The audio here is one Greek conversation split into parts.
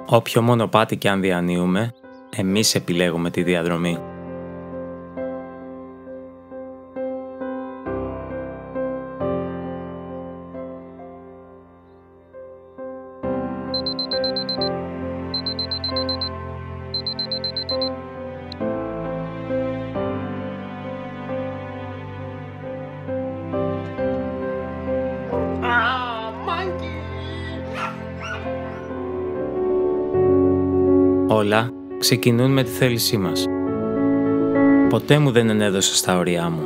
Όποιο μονοπάτι και αν διανύουμε, εμείς επιλέγουμε τη διαδρομή. Όλα ξεκινούν με τη θέλησή μας. Ποτέ μου δεν ενέδωσα στα όρια μου.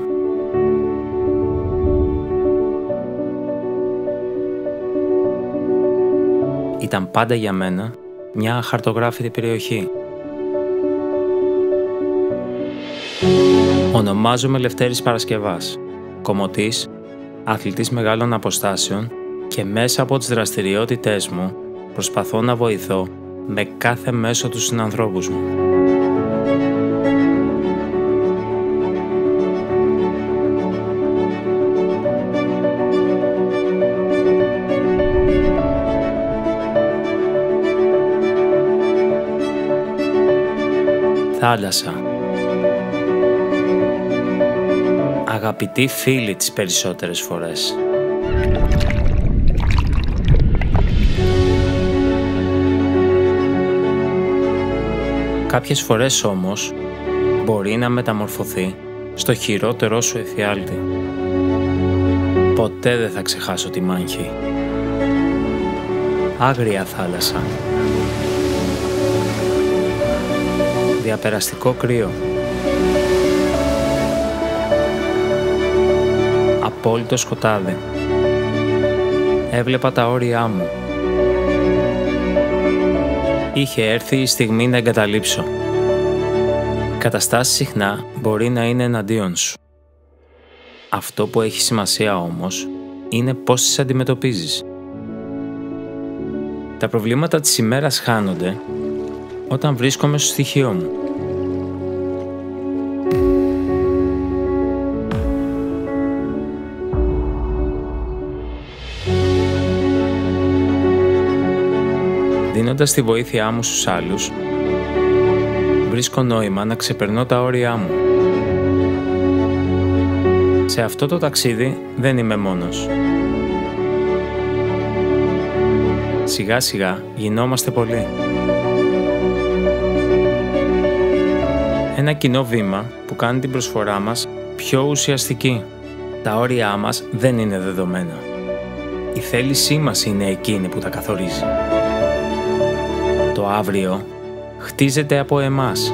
Ήταν πάντα για μένα μια αχαρτογράφητη περιοχή. Ονομάζομαι Λευτέρης Παρασκευάς, κομμωτής, αθλητής μεγάλων αποστάσεων και μέσα από τις δραστηριότητές μου προσπαθώ να βοηθώ με κάθε μέσο τους συνανθρώπους μου. Θάλασσα. Αγαπητοί φίλοι τις περισσότερες φορές. Κάποιες φορές όμως μπορεί να μεταμορφωθεί στο χειρότερό σου εφιάλτη. Ποτέ δεν θα ξεχάσω τη μάχη. Άγρια θάλασσα. Διαπεραστικό κρύο. Απόλυτο σκοτάδι. Έβλεπα τα όρια μου. Είχε έρθει η στιγμή να εγκαταλείψω. Οι καταστάσεις συχνά μπορεί να είναι εναντίον σου. Αυτό που έχει σημασία όμως είναι πώς τις αντιμετωπίζεις. Τα προβλήματα της ημέρας χάνονται όταν βρίσκομαι στο στοιχείο μου. Δίνοντας τη βοήθειά μου στους άλλους, βρίσκω νόημα να ξεπερνώ τα όρια μου. Σε αυτό το ταξίδι δεν είμαι μόνος. Σιγά σιγά γινόμαστε πολλοί. Ένα κοινό βήμα που κάνει την προσφορά μας πιο ουσιαστική. Τα όρια μας δεν είναι δεδομένα. Η θέλησή μας είναι εκείνη που τα καθορίζει. Το αύριο χτίζεται από εμάς.